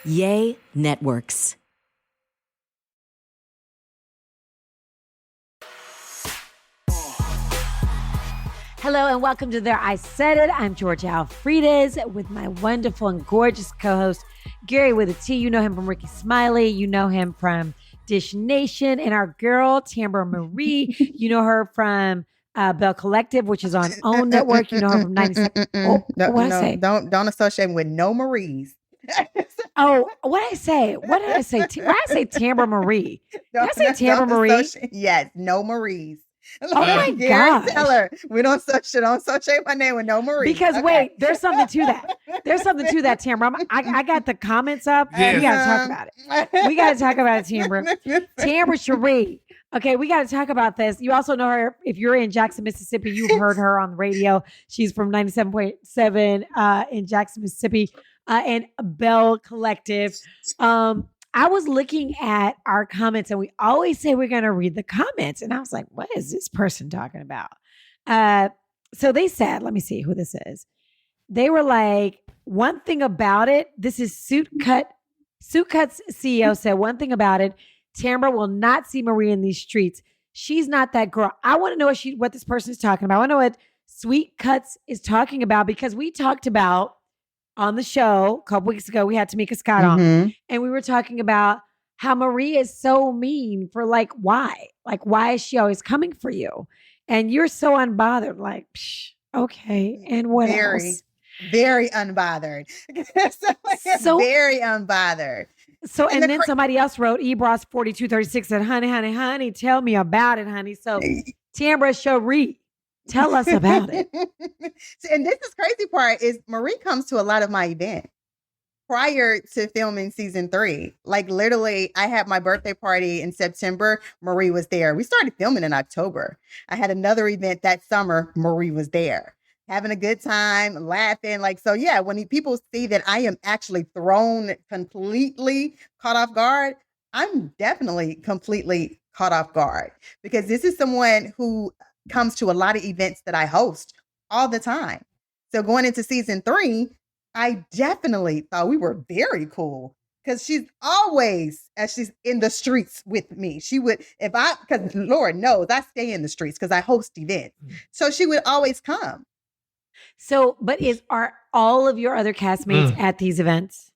Yay Networks. Hello and welcome to There I Said It. I'm Georgia Alfredes with my wonderful and gorgeous co-host, Gary with a T. You know him from Ricky Smiley. You know him from Dish Nation. And our girl, Tambra Marie. You know her from Belle Collective, which is on OWN Network. You know her from 97. What I say? Don't associate with no Maries. Oh, what did I say? What did I say? Why did I say Tambra Marie? Did I say Tambra Marie? Yes, no Maries. Oh my God! Tell her we don't associate my name with no Marie. Because wait, there's something to that. There's something to that, Tambra. I got the comments up. Yes. We got to talk about it. We got to talk about it, Tambra. Tambra Cherie. Okay, we got to talk about this. You also know her if you're in Jackson, Mississippi. You've heard her on the radio. She's from 97.7 in Jackson, Mississippi, and Belle Collective. I was looking at our comments, and we always say we're going to read the comments. And I was like, what is this person talking about? So they said, let me see who this is. They were like, one thing about it, this is Suit Cut's CEO said, one thing about it, Tambra will not see Marie in these streets. She's not that girl. I want to know what this person is talking about. I want to know what Sweet Cuts is talking about, because we talked about on the show a couple weeks ago, we had Tamika Scott on, and we were talking about how Marie is so mean for why? Why is she always coming for you? And you're so unbothered, okay. And what else? Very unbothered. so very unbothered. So, and then somebody else wrote, Ebros4236 said, honey, tell me about it, honey. So Tambra Cherie, tell us about it. And this is crazy part is Marie comes to a lot of my events prior to filming season 3. Like literally, I had my birthday party in September. Marie was there. We started filming in October. I had another event that summer. Marie was there, having a good time, laughing. So yeah, when people see that I am actually completely caught off guard, I'm definitely completely caught off guard, because this is someone who comes to a lot of events that I host all the time. So going into season 3, I definitely thought we were very cool, because she's always, as she's in the streets with me, she would, because Lord knows I stay in the streets because I host events. So she would always come. So, but are all of your other castmates at these events?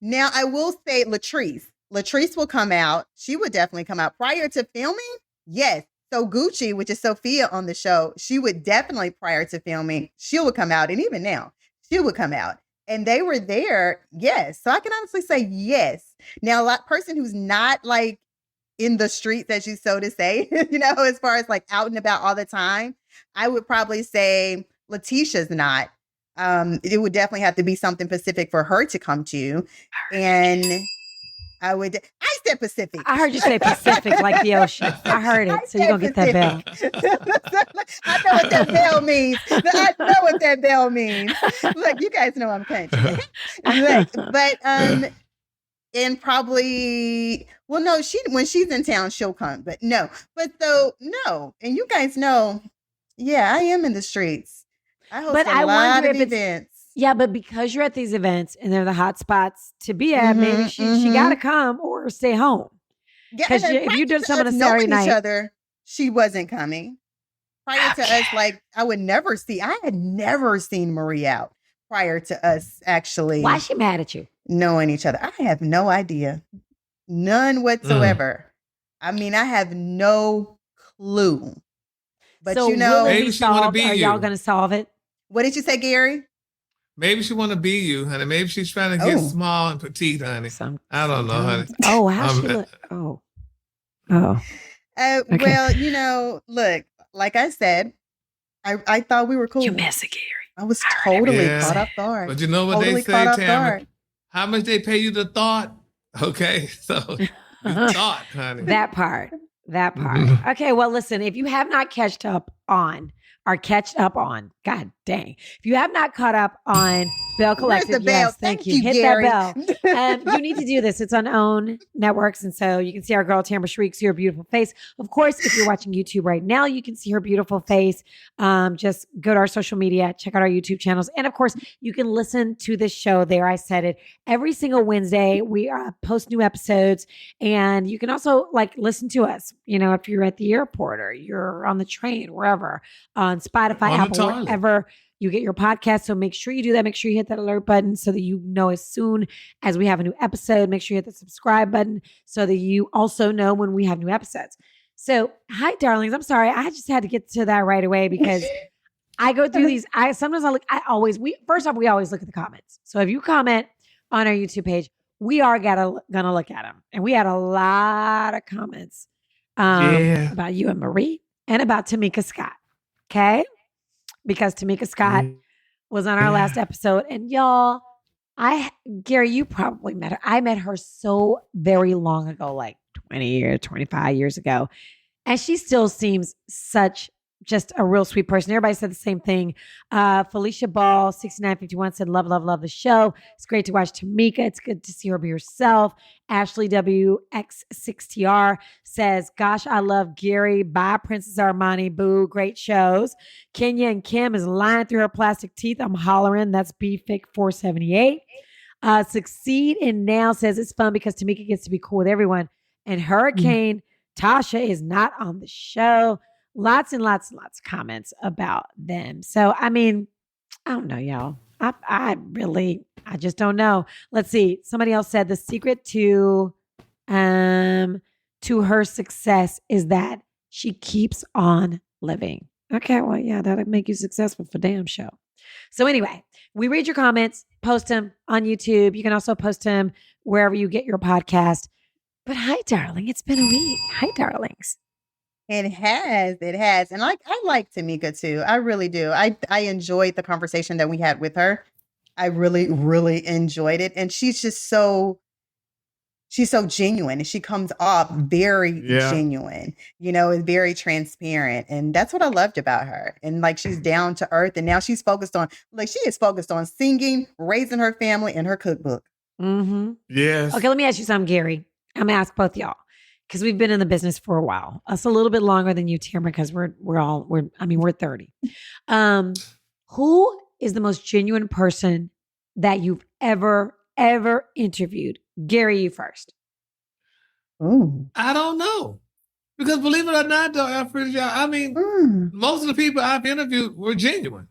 Now, I will say Latrice will come out. She would definitely come out prior to filming. Yes. So Gucci, which is Sophia on the show, she would definitely, prior to filming, she would come out. And even now, she would come out. And they were there. Yes. So I can honestly say yes. Now, a person who's not in the streets, as you so to say, as far as out and about all the time, I would probably say Letitia's not. It would definitely have to be something specific for her to come to. And I said Pacific. I heard you say Pacific, like the ocean. I heard it. So you're going to get that bell. I know what that bell means. I know what that bell means. Look, you guys know I'm country. But and probably, well, no, when she's in town, she'll come. But no. And you guys know, yeah, I am in the streets. I host a lot of events. Yeah, but because you're at these events and they're the hot spots to be at, maybe she got to come or stay home. Because if you did something on a Saturday night, she wasn't coming. Prior to us, I had never seen Marie out prior to us actually. Why is she mad at you? Knowing each other. I have no idea. None whatsoever. I mean, I have no clue. But so maybe she want to be you. Are y'all going to solve it? What did you say, Gary? Maybe she want to be you, honey. Maybe she's trying to get small and petite, honey. I don't know, honey. Oh, how she look? Oh. Okay. Well, look, like I said, I thought we were cool. You mess it, Gary. I was totally caught off guard. But you know what they say, Tamara? How much they pay you the thought? Okay, so the thought, honey. That part. Okay, well, listen, if you have not catched up on, or catch up on. God dang. If you have not caught up on Belle Collective, Where's the bell? yes, thank you. Hit Gary. that bell. You need to do this. It's on OWN networks. And so you can see our girl, Tambra Shriek, see her beautiful face. Of course, if you're watching YouTube right now, you can see her beautiful face. Just go to our social media, check out our YouTube channels. And of course, you can listen to this show there. I said it every single Wednesday. We post new episodes, and you can also listen to us, if you're at the airport or you're on the train, wherever, on Spotify, Apple, wherever you get your podcast. So make sure you do that. Make sure you hit that alert button so that you know as soon as we have a new episode. Make sure you hit the subscribe button so that you also know when we have new episodes. So, hi, darlings. I'm sorry. I just had to get to that right away because I go through these. First off, we always look at the comments. So if you comment on our YouTube page, we are gonna look at them. And we had a lot of comments about you and Marie and about Tamika Scott. Okay? Because Tamika Scott was on our last episode. And y'all, Gary, you probably met her. I met her so very long ago, like 20 years, 25 years ago. And she still seems such just a real sweet person. Everybody said the same thing. Felicia Ball, 6951 said, love the show. It's great to watch Tamika. It's good to see her be herself. Ashley WX6TR says, gosh, I love Gary. Bye, Princess Armani. Boo, great shows. Kenya and Kim is lying through her plastic teeth. I'm hollering. That's BFIC 478. Succeed in Now says, it's fun because Tamika gets to be cool with everyone. And Hurricane Tasha is not on the show. Lots and lots and lots of comments about them. So, I mean, I don't know, y'all. I just don't know. Let's see. Somebody else said the secret to her success is that she keeps on living. Okay, well, yeah, that'll make you successful for damn show. So anyway, we read your comments, post them on YouTube. You can also post them wherever you get your podcast. But hi, darling. It's been a week. Hi, darlings. It has. And I like Tamika too. I really do. I enjoyed the conversation that we had with her. I really, really enjoyed it. And she's so genuine, and she comes off very genuine, and very transparent. And that's what I loved about her. And she's down to earth. And now she's focused on, she is focused on singing, raising her family, and her cookbook. Mm-hmm. Yes. Okay, let me ask you something, Gary. I'm going to ask both y'all, because we've been in the business for a while. Us a little bit longer than you, Tamra, because we're 30. Who is the most genuine person that you've ever interviewed? Gary, you first. Ooh. I don't know. Because believe it or not, though, most of the people I've interviewed were genuine.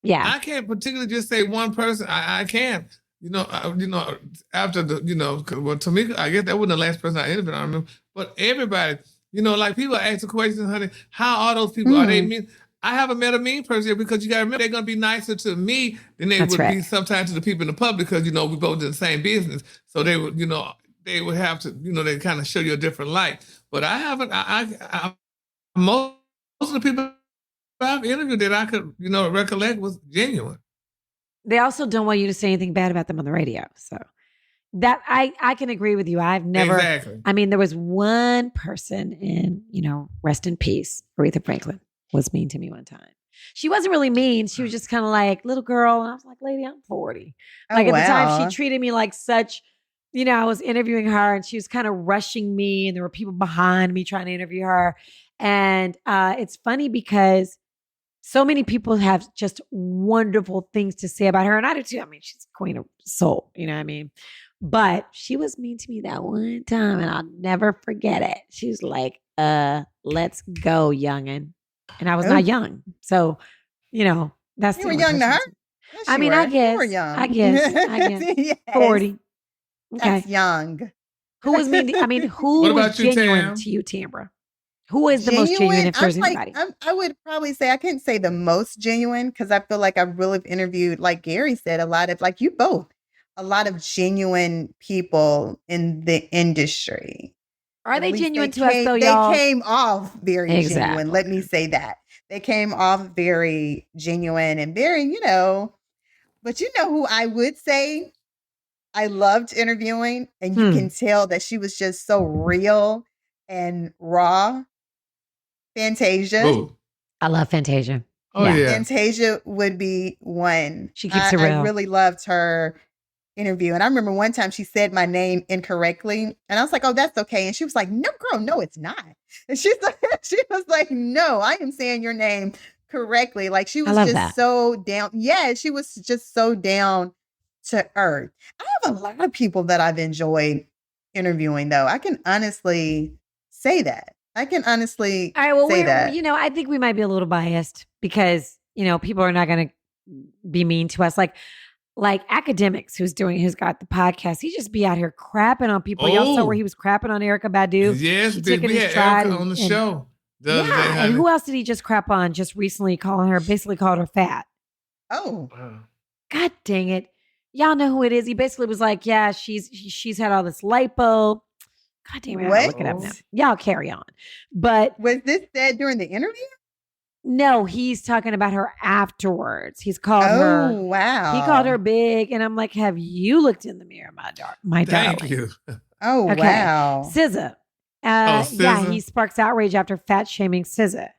Yeah. I can't particularly just say one person. I can't. After Tamika, I guess that wasn't the last person I interviewed. I remember, but everybody, people ask the question, honey, how are those people? Are they mean? I haven't met a mean person yet, because you got to remember, they're going to be nicer to me than they would be sometimes to the people in the public, because we both in the same business, so they would, they would have to, they kind of show you a different light. But I haven't. Most of the people I've interviewed that I could, recollect was genuine. They also don't want you to say anything bad about them on the radio. So that I can agree with you. I've never, exactly. There was one person in, rest in peace, Aretha Franklin was mean to me one time. She wasn't really mean. She was just kind of like, little girl. And I was like, lady, I'm 40. At the time, she treated me like such, I was interviewing her, and she was kind of rushing me, and there were people behind me trying to interview her. And it's funny because so many people have just wonderful things to say about her. And I do too. She's queen of soul, but she was mean to me that one time, and I'll never forget it. She was like, let's go, youngin'. And I was not young. So, that's you were young to her. Yes, I guess. You were young. I guess. Yes. 40. Okay. That's young. Who was mean? Who was genuine to you, Tambra? Who is the most genuine, if there's anybody? I would probably say, I couldn't say the most genuine, because I feel like I really have interviewed, like Gary said, a lot of, like you both, a lot of genuine people in the industry. Are they genuine to us, though, y'all? They came off very genuine. Let me say that. They came off very genuine and very, but who I would say I loved interviewing, and you can tell that she was just so real and raw. Fantasia. Ooh. I love Fantasia. Oh yeah. Fantasia would be one. She keeps it real. I really loved her interview. And I remember one time she said my name incorrectly. And I was like, oh, that's okay. And she was like, no, girl, no, it's not. And she was like, no, I am saying your name correctly. Like she was just so down. Yeah, she was just so down to earth. I have a lot of people that I've enjoyed interviewing, though. I can honestly say that. All right, well, say that. You know, I think we might be a little biased because, you know, people are not going to be mean to us. Like Academics, who's got the podcast, he just be out here crapping on people. Y'all saw where he was crapping on Erykah Badu. Yes, we had Erykah on the show. And who else did he just crap on just recently, basically called her fat? Oh. God dang it. Y'all know who it is. He basically was like, yeah, she's had all this lipo. God damn it, I'll look it up now. Y'all carry on. But was this said during the interview? No, he's talking about her afterwards. He's called her. Oh, wow. He called her big. And I'm like, have you looked in the mirror, my darling? Thank you. Oh, okay. Wow. SZA. Yeah, he sparks outrage after fat shaming SZA.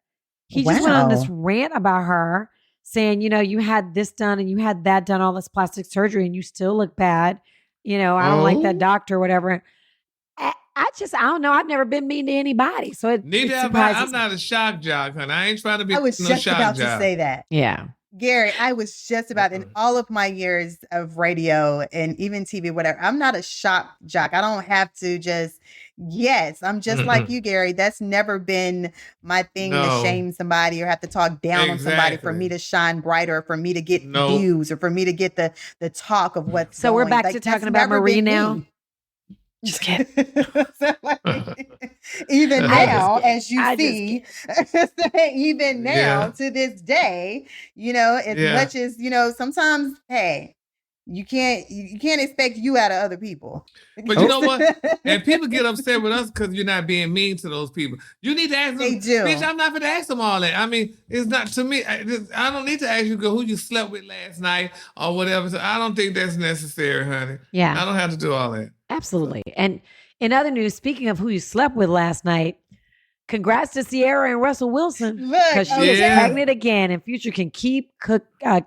He just went on this rant about her saying, you know, you had this done and you had that done, all this plastic surgery, and you still look bad. You know, I don't like that doctor or whatever. I don't know. I've never been mean to anybody. So I'm not a shock jock, honey. I ain't trying to be no shock jock. I was just about to say that. Yeah. Gary, I was just about in all of my years of radio and even TV, whatever. I'm not a shock jock. I don't have to I'm just like you, Gary. That's never been my thing to shame somebody or have to talk down on somebody for me to shine brighter, or for me to get views, or for me to get the talk of what's So we're back to talking about Marie now. Just kidding. Even now, as you see, even now to this day, you know, as much as, you know, sometimes, hey, you can't expect you out of other people. But you know what? And people get upset with us because you're not being mean to those people. You need to ask them. They do. Bitch, I'm not going to ask them all that. I mean, it's not to me. I don't need to ask you who you slept with last night or whatever. So I don't think that's necessary, honey. Yeah. I don't have to do all that. Absolutely. And in other news, speaking of who you slept with last night, congrats to Ciara and Russell Wilson because she is pregnant again, and Future can keep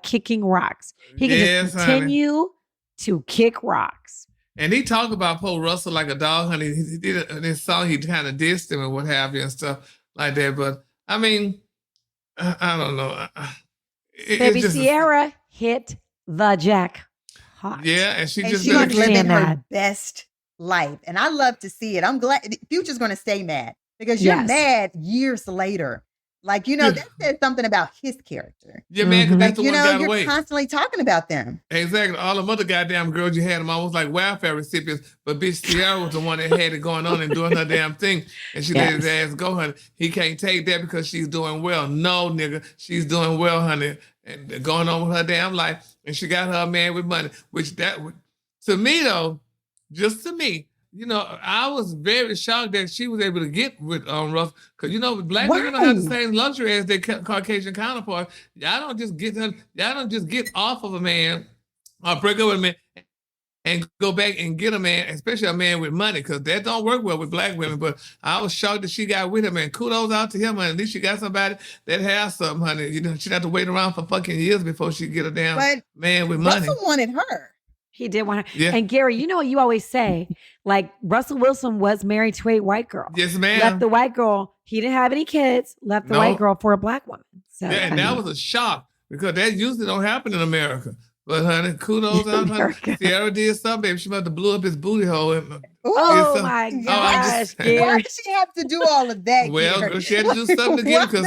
kicking rocks. He can just continue to kick rocks. And he talked about Paul Russell like a dog, honey. He did it in his song. He kind of dissed him and what have you and stuff like that. But I mean, I don't know. Baby Ciara hit the jackpot. Yeah, and she's living her best life, and I love to see it. I'm glad Future's going to stay mad because you're mad years later. Like, you know, that says something about his character. Yeah, man, because that's the one got you're away. Constantly talking about them. Exactly. All the other goddamn girls you had them almost like welfare recipients, but bitch Ciara was the one that had it going on and doing her damn thing, and she let his ass go, honey. He can't take that because she's doing well. No, nigga, she's doing well, honey, and going on with her damn life. And she got her a man with money, which to me though, just to me, you know, I was very shocked that she was able to get with Russell, because you know, black women don't have the same luxury as their Caucasian counterparts. Y'all don't just get off of a man or break up with a man and go back and get a man, especially a man with money, because that don't work well with black women. But I was shocked that she got with him, and kudos out to him, honey. At least she got somebody that has something, honey. You know, she didn't have to wait around for fucking years before she get a damn man with money. Russell wanted her. He did want her. Yeah. And Gary, you know what you always say, like Russell Wilson was married to a white girl. Yes, ma'am. Left the white girl. He didn't have any kids. Left the white girl for a black woman. So, yeah, and that was a shock because that usually don't happen in America. But honey, kudos out, honey. Ciara did something, baby. She must have blew up his booty hole. Oh my gosh, why did she have to do all of that? Well, she had to do something to get her.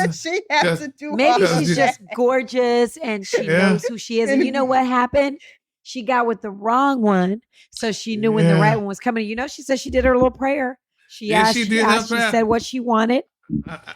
Maybe she's just gorgeous and she knows who she is. And you know what happened? She got with the wrong one, so she knew when the right one was coming. You know, she said she did her little prayer. She said what she wanted.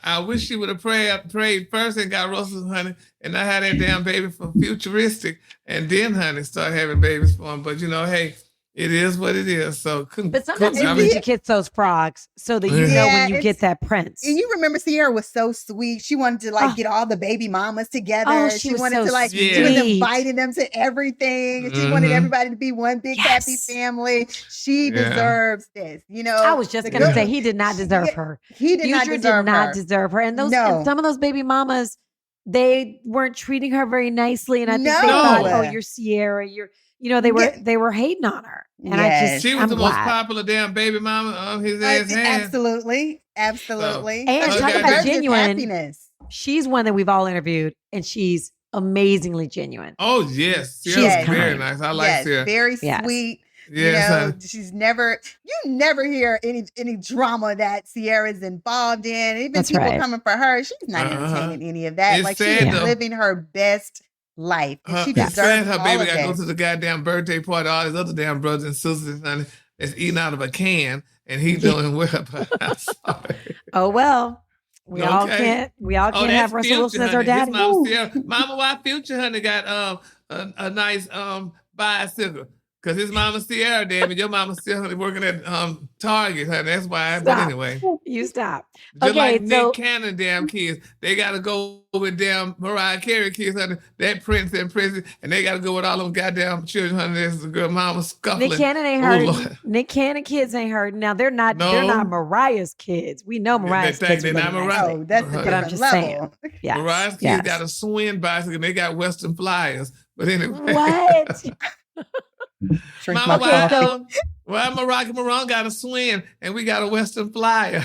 I wish she would have prayed first and got Russell, honey, and I had that damn baby for Futuristic, and then, honey, start having babies for him. But you know, hey, It is what it is. So, But sometimes you need to kiss those frogs so that you know when you get that prince. And you remember Ciara was so sweet. She wanted to get all the baby mamas together. Oh, she was wanted so to sweet. she was inviting them to everything. She wanted everybody to be one big happy family. She deserves this. I was just going to say he did not deserve her. He did not deserve her. And and some of those baby mamas, they weren't treating her very nicely. And I think they thought, oh, you're Ciara. They were hating on her. And she was the most popular damn baby mama of his ass hand. Absolutely. And talk about genuine. Happiness. She's one that we've all interviewed, and she's amazingly genuine. Oh, yes. She's very nice. I like Ciara. Very sweet. Yes, she's you never hear any drama that Ciara's involved in. Even people coming for her, she's not entertaining any of that. It's she's living her best life. And she deserves her baby got to go to the goddamn birthday party. All his other damn brothers and sisters that's eating out of a can, and he doing well. I'm sorry. Oh well, we all can't have Russell Wilson as our daddy. Mama, why Future honey got a nice bicycle? Because his mama Ciara, damn it, your mama still honey working at Target, honey. That's why. Stop. But anyway, you stop. Just like Nick Cannon, damn kids, they got to go with damn Mariah Carey kids, honey. That Prince and Princess, and they got to go with all them goddamn children, honey. There's a girl mama scuffling. Nick Cannon ain't hurt. Nick Cannon kids ain't hurt. Now they're not Mariah's kids. We know Mariah's kids. They're not Mariah. That's the but I'm just saying. Yeah. Mariah's kids got a swing bicycle, and they got Western Flyers. But anyway, what? Mama, why Mariah Moran got a swing and we got a Western Flyer?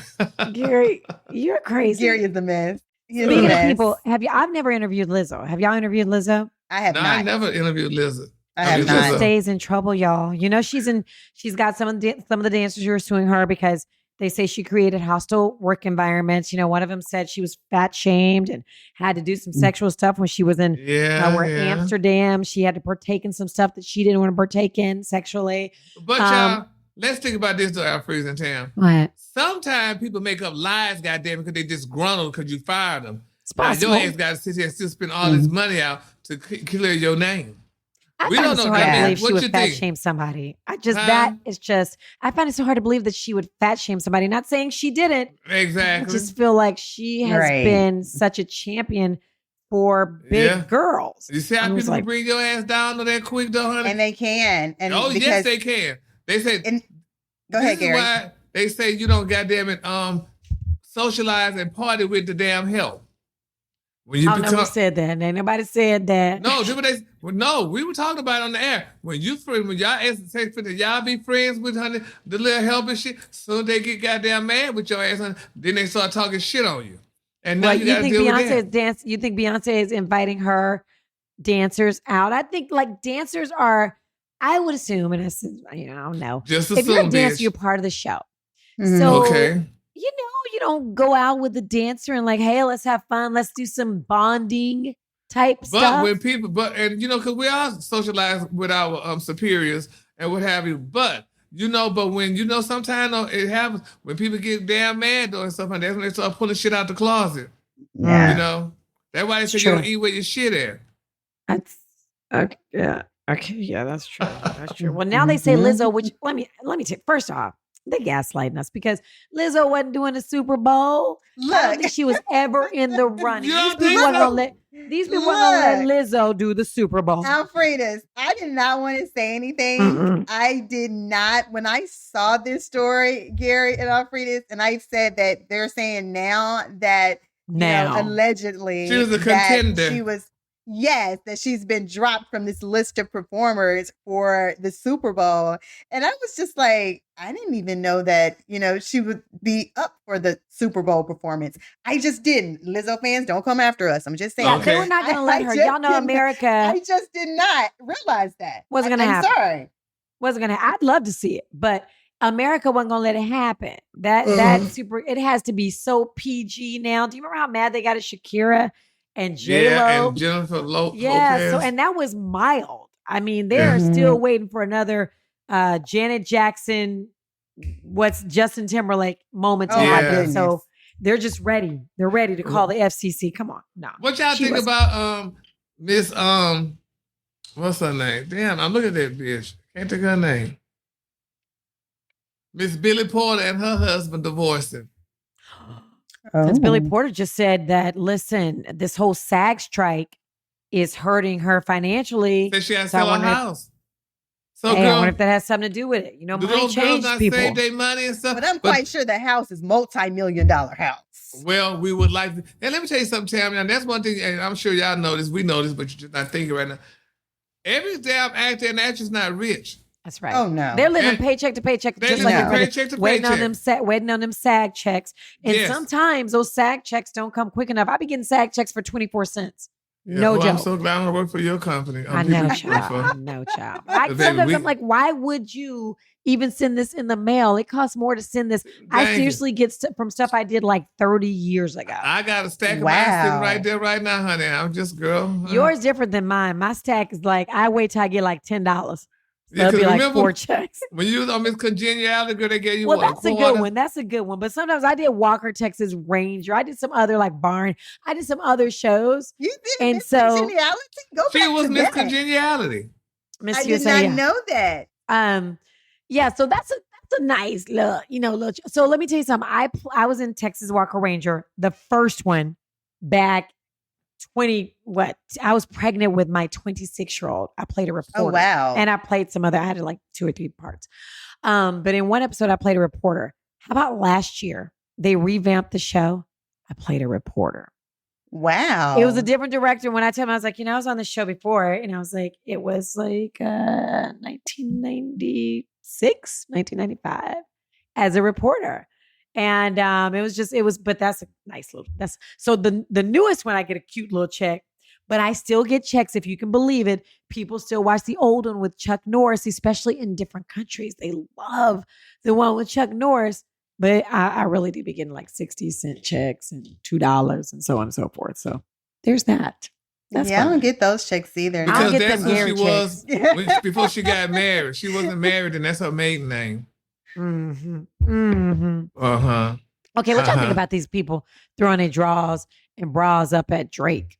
Gary, you're crazy. Gary is the mess. Speaking of people, I've never interviewed Lizzo. Have y'all interviewed Lizzo? I have not. I never interviewed Lizzo. I have not. She stays in trouble, y'all. She's got some of the dancers who are suing her because they say she created hostile work environments. One of them said she was fat shamed and had to do some sexual stuff when she was in Amsterdam. She had to partake in some stuff that she didn't want to partake in sexually. But y'all, let's think about this to our freezing town. What? Sometimes people make up lies, goddamn, because they just grumbled because you fired them. It's possible. Your ass got to sit here and still spend all this money out to clear your name. I find it so hard to believe she would fat shame somebody. I find it so hard to believe that she would fat shame somebody. Not saying she didn't. Exactly. I just feel like she has been such a champion for big girls. You see how people bring your ass down to that quick, though, honey? And they can. And yes, they can. They say, go ahead, Gary. Why they say you don't goddamn it socialize and party with the damn help. When you nobody said that. Ain't nobody said that. No, we were talking about it on the air. When y'all ask the y'all be friends with honey, the little help and shit, soon they get goddamn mad with your ass, honey, then they start talking shit on you. And now you gotta deal with that. You think Beyonce is inviting her dancers out? I think dancers are, I would assume, and I don't know. Just assume, if you're a dancer, you're part of the show. Mm-hmm. So you don't go out with the dancer and hey, let's have fun. Let's do some bonding type stuff. But when people, because we all socialize with our superiors and what have you. But when sometimes it happens when people get damn mad or something. That's when they start pulling shit out the closet. Yeah. That's why they say you don't eat where your shit at. That's okay. Yeah. Okay. Yeah, that's true. That's true. Well, now they say Lizzo, which let me take first off. They gaslighting us because Lizzo wasn't doing the Super Bowl. Look. I don't think she was ever in the running. These people weren't gonna let Lizzo do the Super Bowl. Alfredus, I did not want to say anything. I did not. When I saw this story, Gary and Alfredus, and I said that they're saying now that allegedly she was a contender. That she's been dropped from this list of performers for the Super Bowl. And I was just like, I didn't even know that, she would be up for the Super Bowl performance. I just didn't. Lizzo fans, don't come after us. I'm just saying. Yeah, they were not going to let her. Y'all know America. I just did not realize that. Wasn't going to happen. I'm sorry. Wasn't going to. I'd love to see it, but America wasn't going to let it happen. That it has to be so PG now. Do you remember how mad they got at Shakira? And J-Lo. Yeah, and Jennifer Lopez. Yeah, so and that was mild. I mean, they're still waiting for another Janet Jackson, what's Justin Timberlake moment to happen. So they're just ready. They're ready to call the FCC. Come on. No. What y'all think about Miss what's her name? Damn, I'm looking at that bitch. Can't think of her name. Miss Billy Porter and her husband divorcing. Because Billy Porter just said that, listen, this whole SAG strike is hurting her financially. Said she has to So I sell her wonder- house. So, Hey, I girl, wonder if that has something to do with it. You know, do money those girls change not people. save their money and stuff? But I'm quite sure the house is multi-million-dollar house. Well, we would like to. And let me tell you something, Tam. Now, that's one thing, and I'm sure y'all know this. We know this, but you're just not thinking right now. Every damn actor and actress not rich. That's right. Oh, no. They're living And paycheck to paycheck, they just live like from everybody, paycheck to waiting on paycheck. waiting on them SAG checks. And Yes. sometimes those SAG checks don't come quick enough. I be getting SAG checks for 24 cents. Yeah, No well, joke. I'm so glad I don't work for your company. I know, people- child. I know, child. Baby, Sometimes I'm like, why would you even send this in the mail? It costs more to send this. I Dang it. seriously get from stuff I did like 30 years ago. I got a stack of Wow. mine sitting right there right now, honey. I'm just, girl. Yours different than mine. My stack is like, I wait till I get like $10. So Yeah, it'll be 'cause like remember 4 checks. when you was on Miss Congeniality, girl, they gave you Well, what, that's a good one. That's a good one. But sometimes I did Walker, Texas Ranger. I did some other like Barn. I did some other shows. You did And Miss so- Congeniality? Go She back was to Miss that. Congeniality. Miss I did USA, not yeah. know that. Yeah, so that's a nice little, little. So let me tell you something. I was in Texas Walker Ranger, the first one back 20 what? I was pregnant with my 26-year-old. I played a reporter. Oh, wow. And I played some other, I had like 2 or 3 parts. But in one episode I played a reporter. How about last year? They revamped the show. I played a reporter. Wow. It was a different director. When I told him, I was like, I was on the show before. And I was like, it was like 1996, 1995 as a reporter. And but that's a nice little, so the newest one, I get a cute little check, but I still get checks. If you can believe it, people still watch the old one with Chuck Norris, especially in different countries. They love the one with Chuck Norris. But I really do be getting like 60-cent checks and $2 and so on and so forth. So there's that. That's I fun. don't get those checks either. I don't Because get that's them who Gary she was checks. before she got married. She wasn't married, and that's her maiden name. Mm-hmm. Mm-hmm. Uh-huh. Okay, what y'all think Uh-huh. about these people throwing their draws and bras up at Drake?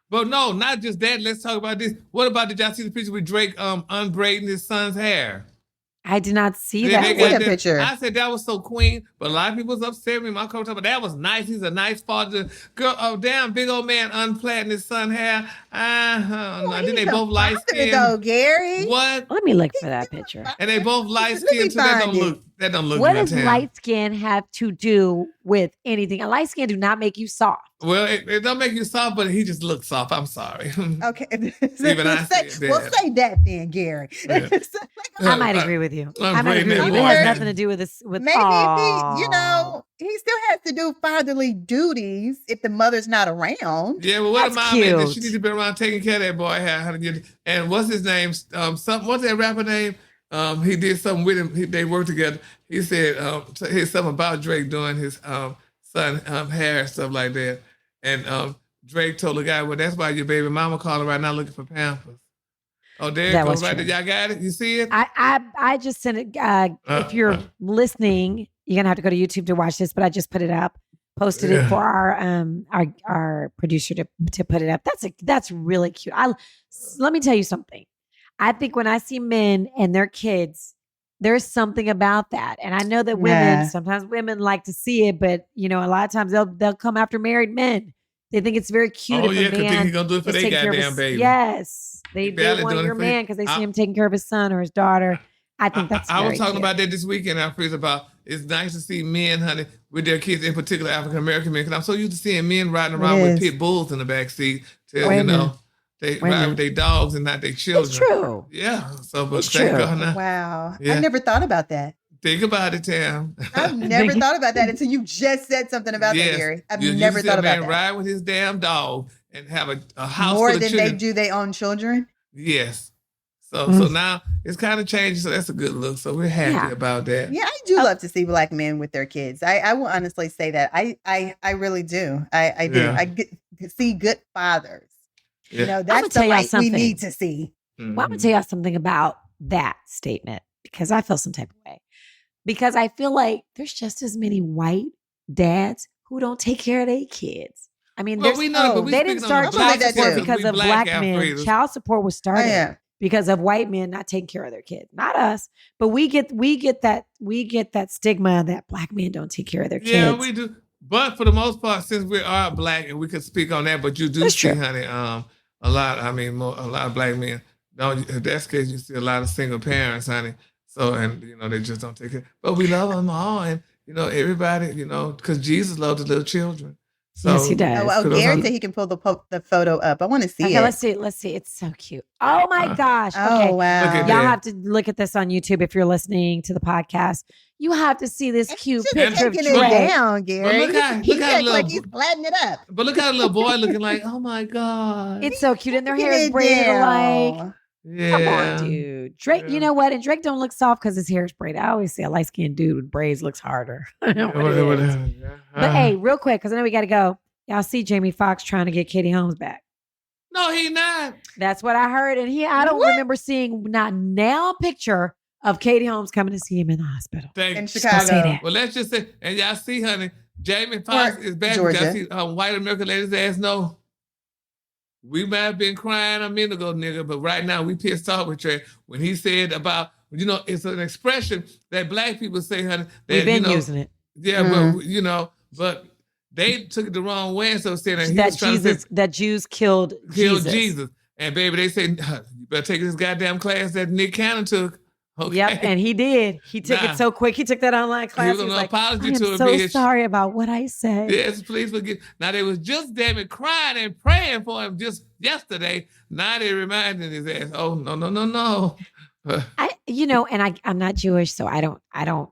But no, not just that. Let's talk about this. What about, did y'all see the picture with Drake unbraiding his son's hair? I did not see They that. see got that picture. I said that was so queen, but a lot of people was upset with me. My coach, but that was nice. He's a nice father. Girl, damn, big old man unplaiting his son's hair. No. Then they He's a both light father, skinned. though, Gary. What? Let me look for that picture. And they both light Let me skinned, so that find it. don't look What good, does Tam. light skin have to do with anything? A light skin do not make you soft. Well, it don't make you soft, but he just looks soft. I'm sorry. Okay. Even I say, said well, that. say that then, Gary. Yeah. I might agree with you. I'm I might agree with you. It braiding has it. nothing to do with this. With Maybe if he still has to do fatherly duties if the mother's not around. Yeah, well, what a That's mom is. cute. She needs to be around taking care of that boy. And what's his name? What's that rapper name? He did something with him. They worked together. He said here's something about Drake doing his son hair and stuff like that. And Drake told the guy, well, that's why your baby mama calling right now looking for Pampers. Oh, there That it was goes right true. there. Y'all got it? You see it? I just sent it. If you're listening, you're gonna have to go to YouTube to watch this. But I just put it up, posted it Yeah. for our producer to put it up. That's really cute. Let me tell you something. I think when I see men and their kids, there's something about that. And I know that sometimes women like to see it, but a lot of times they'll come after married men. They think it's very cute Oh, if yeah, a because man he's going to do it for is their taking care of goddamn his, baby. Yes. He They barely want doing it your for man you. because they see him taking care of his son or his daughter. I think that's I was very talking cute. about that this weekend. I feel about it's nice to see men, honey, with their kids, in particular African American men, because I'm so used to seeing men riding around with pit bulls in the back seat. Women. They Women. ride with their dogs and not their children. It's true. Yeah. So, but It's thank true. God now. Wow. Yeah. I never thought about that. Think about it, Tam. I've never thought about that until you just said something about that, Gary. I've never thought about that. Ride with his damn dog and have a house More full of than children. they do their own children. Yes. So Mm. so now it's kind of changing. So that's a good look. So we're happy Yeah. about that. Yeah, I do love to see black men with their kids. I will honestly say that. I really do. I do. Yeah. I get to see good fathers. Yeah. You know, I'ma that's tell the y'all light we something. need to see. Mhm. Well, I'm gonna tell y'all something about that statement because I feel some type of way. Because I feel like there's just as many white dads who don't take care of their kids. I mean, Well, we know, but we they didn't speaking on start the child black support too. because We of black black men. Alfredos. Child support was Oh, started yeah. because of white men not taking care of their kids. Not us, but we get that stigma that black men don't take care of their kids. Yeah, we do. But for the most part, since we are black and we could speak on that, but you do see, honey, a lot of black men. If that's the case, you see a lot of single parents, honey. So, and they just don't take it. But we love them all, and everybody, because Jesus loved the little children. So, yes, he does. Gary said he can pull the photo up. I want to see it. Okay, let's see. It's so cute. Oh my gosh. Okay. Oh wow. Y'all have to look at this on YouTube if you're listening to the podcast. You have to see this cute picture of taking Trey. it down, Gary. Look how like he's flattening it up. But look how the little boy looking like, oh my God. It's so cute, and their hair is braided alike. Yeah. Come on, dude. Drake, you know what? And Drake don't look soft because his hair is braided. I always say a light-skinned dude with braids looks harder. I know what it is. But hey, real quick, because I know we got to go. Y'all see Jamie Foxx trying to get Katie Holmes back. No, he not. That's what I heard. And I don't remember seeing not now a picture of Katie Holmes coming to see him in the hospital. In Chicago. Say that. Well, let's just say, and y'all see, honey, Jamie Foxx is back. Georgia. Y'all see white American ladies' ass no. We might have been crying a minute ago, nigga, but right now we pissed off with Trey when he said about, it's an expression that black people say, honey. That, We've been using it. Yeah, but they took it the wrong way, so saying that Jews killed Jesus. And baby, they say, you better take this goddamn class that Nick Cannon took. Okay. Yep, and he did. He took it so quick. He took that online class. He was like, apology I am to a so bitch. sorry about what I said. Yes, please forgive. Now, they was just damn it crying and praying for him just yesterday. Now they reminding his ass, oh, no. I'm not Jewish, so I don't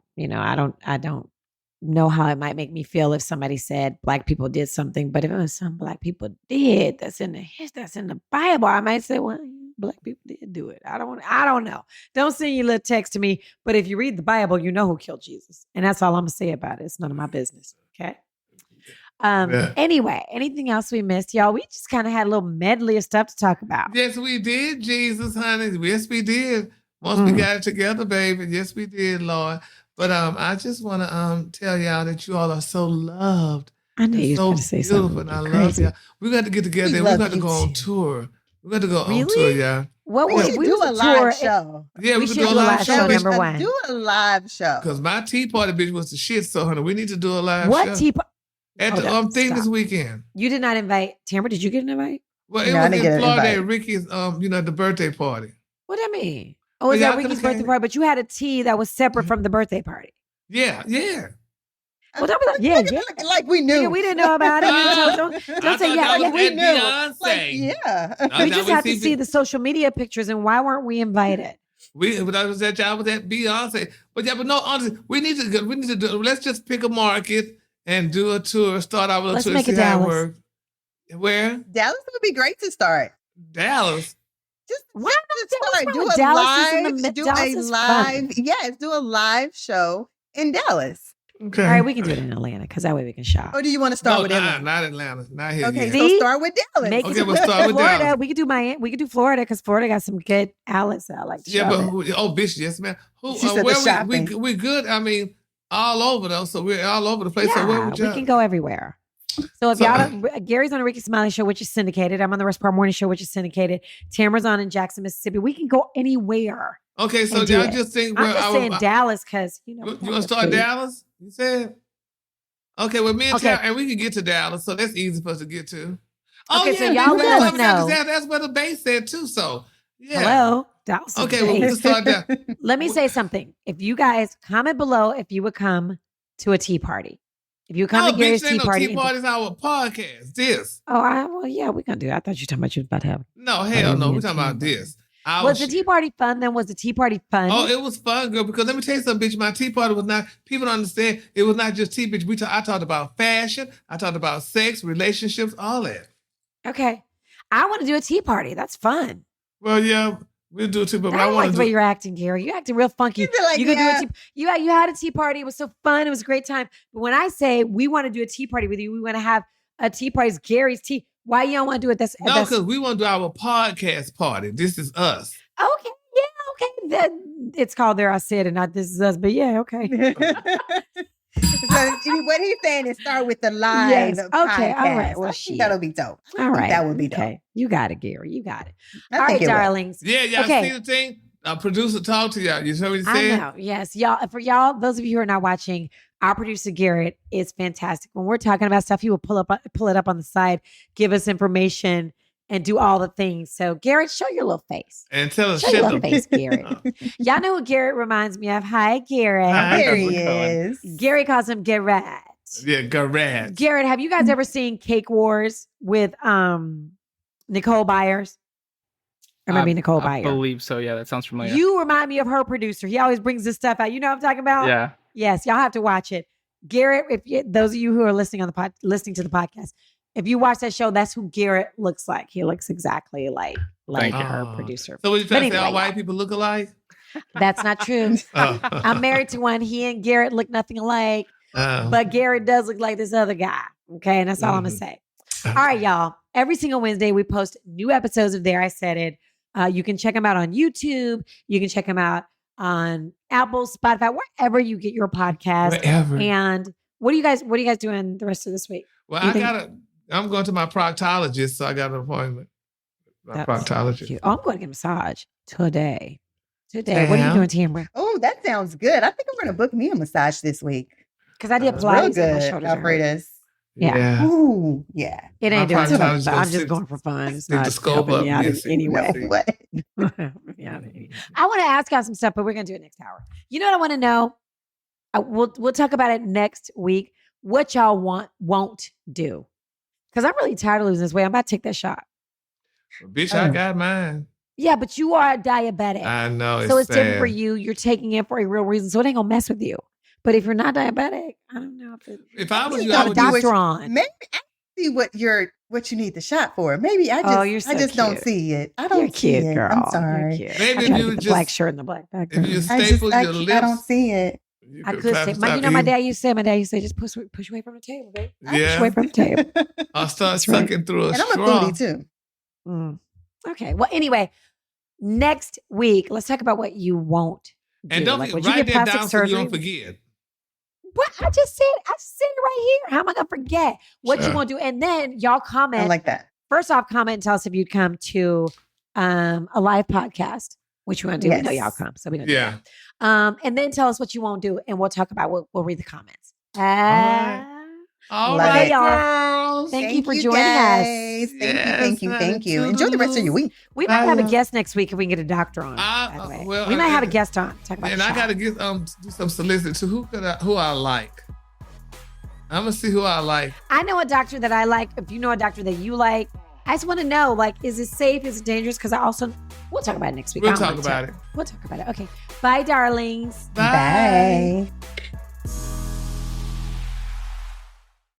know how it might make me feel if somebody said black people did something, but if it was some black people did, that's in the Bible, I might say, well, black people did do it. I don't know. Don't send your little text to me, but if you read the Bible, you know who killed Jesus. And that's all I'm gonna say about it. It's none of my business. Okay. Anyway, anything else we missed, y'all? We just kind of had a little medley of stuff to talk about. Yes, we did, Jesus, honey. Yes, we did. Once we got it together, baby. Yes, we did, Lord. But I just want to tell y'all that you all are so loved. I knew you were going to say something. And I love y'all. We got to get together. We got to go on tour. We got to go on tour, y'all. We should do a live show. Yeah, we should do a live show. Number one. Do a live show. Because my tea party bitch was the shit. So, honey, we need to do a live show. What tea party? At the thing this weekend. You did not invite Tambra. Did you get an invite? Well, it was in Florida at Ricky's, the birthday party. What do you mean? Oh, is that Ricky's birthday party? But you had a tea that was separate from the birthday party. Yeah. Well, yeah. Like we knew. Yeah, we didn't know about it. Don't say yeah. Like we knew. Beyonce. Like, yeah. We just have to see the social media pictures, and why weren't we invited? I was at Beyonce. But no, honestly, we need to do. Let's just pick a market and do a tour. Start out with a tour. Let's make it Dallas. Where? Dallas would be great to start. Dallas. Just why not start. Do a live show in Dallas. Okay. All right, we can do it in Atlanta because that way we can shop. Or do you want to start with Atlanta? Not Atlanta. Not here. Okay, yet. so start with Dallas. We'll start with Florida. Dallas. We could do Miami. We could do Florida because Florida got some good outlets that I like to shop at. Bitch, yes, man. She said the shopping. We good. I mean, all over though. So we're all over the place. Yeah, so where would we can go everywhere. So if y'all don't, Gary's on a Ricky Smiley show, which is syndicated. I'm on the Rest Part Morning show, which is syndicated. Tamara's on in Jackson, Mississippi. We can go anywhere. Okay, so y'all just think. I'm just saying Dallas because you want to start Dallas? You said. Okay, well, me and Tara, and we can get to Dallas, so that's easy for us to get to. So y'all let us know. That's where the base said too. So yeah. Hello, Dallas. Okay, well, we can start there. Let me say something. If you guys comment below, if you would come to a tea party. If you come to Gary's tea party. Tea party is our podcast. This. Yeah, we're gonna do it. I thought you were talking about you was about to have. No, hell no. We're talking about this. Was the tea party fun then? Was the tea party fun? Oh, it was fun, girl. Because let me tell you something, bitch. My tea party was not. People don't understand. It was not just tea, bitch. I talked about fashion. I talked about sex, relationships, all that. Okay, I want to do a tea party. That's fun. Well, yeah. We'll do it too, but I don't like the way you're acting, Gary. You're acting real funky. You could do a tea. You had a tea party. It was so fun. It was a great time. But when I say we want to do a tea party with you, we want to have a tea party. It's Gary's tea. Why you don't want to do it? No, because we want to do our podcast party. This is us. Okay. Yeah. Okay. It's called There I Said and not This Is Us. But yeah. Okay. Is So what he's saying is start with the live Yes. podcast. Okay, all right. Well, I think that'll be dope. All right. That would be dope. Okay. You got it, Gary. You got it. I All think right, it will. darlings. Yeah, y'all Okay. see the thing? Our producer talked to y'all. You saw what he I said? know. Yes. Y'all, for y'all, those of you who are not watching, our producer Garrett is fantastic. When we're talking about stuff, he will pull it up on the side, give us information, and do all the things. So, Garrett, show your little face. And tell us, Show your shut little the face, Garrett. Y'all know who Garrett reminds me of. Hi, Garrett. Hi. There he How's it going? is. Gary calls him Garrett. Yeah, garage. Garrett, have you guys ever seen Cake Wars with Nicole Byers? Or maybe Nicole I Byers. believe so. Yeah, that sounds familiar. You remind me of her producer. He always brings this stuff out. You know what I'm talking about? Yeah. Yes, y'all have to watch it. Garrett, those of you who are listening to the podcast, if you watch that show, that's who Garrett looks like. He looks exactly like Thank you. her Oh. producer. So what you trying to say? anyway, All white people look alike? That's not true. Oh. I'm married to one. He and Garrett look nothing alike, but Garrett does look like this other guy. Okay, and that's all I'm gonna say. All right, y'all. Every single Wednesday, we post new episodes of There I Said It. You can check them out on YouTube. You can check them out on Apple, Spotify, wherever you get your podcast. Wherever. And what are you guys doing the rest of this week? Well, Do you think- I'm going to my proctologist, so I got an appointment. My That's proctologist. cute. Oh, I'm going to get a massage today. What are you Damn. doing, Tambra? Oh, that sounds good. I think I'm going to book me a massage this week. Because I did It's real Pilates and my good, shoulders are hurting. Alfreda's. Yeah. Ooh, yeah. It ain't My doing too much. proctologist but gonna I'm just sit- going for fun. It's stick the not scope helping up me out and in get- any way. No, what? Yeah, I want to ask y'all some stuff, but we're gonna do it next hour. You know what I want to know? We'll talk about it next week. What y'all won't do? Because I'm really tired of losing this weight. I'm about to take that shot. Bitch, I got mine. Yeah, but you are a diabetic, I know. so it's different sad. for you. You're taking it for a real reason, so it ain't gonna mess with you. But if you're not diabetic, I don't know if it. If I was You you, gotta I would do do what Doctor on. Maybe I see what you need the shot for. Maybe I Oh, you're just so I just don't cute. see it. I You're don't see cute, it. girl. I'm You're sorry. cute. Maybe I if tried you to get the just- black shirt and the black background. If you I staple just your lips, I don't see it. you I could could probably say, stop you know, my eating. dad used to say, just push away from the table, babe. Push Yeah. away from the table. I'll start That's right. sucking through a And I'm a straw. foodie too. Mm. Okay. Well, anyway, next week, let's talk about what you won't do. And don't Like, forget, would you write get that plastic down so you surgery? don't forget. What? I just said it right here. How am I going to forget what you Sure. want to do? And then y'all comment. I like that. First off, comment and tell us if you'd come to a live podcast, which we want to do. We know Yes. y'all come. So we don't do Yeah. that. And then tell us what you won't do. And we'll talk about We'll read the comments. right. All Love right, it. y'all. girls. Thank you for joining guys. us. Thank you. Yes, Thank you. Enjoy the rest of your week. We might have a Bye. guest next week if we can get a doctor on. By the way. well, we might have a and- guest on. Talk about And the I shot. gotta get do some solicit to who I like. I'm gonna see who I like. I know a doctor that I like. If you know a doctor that you like, I just want to know, like, is it safe? Is it dangerous? Because we'll talk about it next week. We'll I don't talk want to. about it. We'll talk about it. Okay. Bye, darlings. Bye.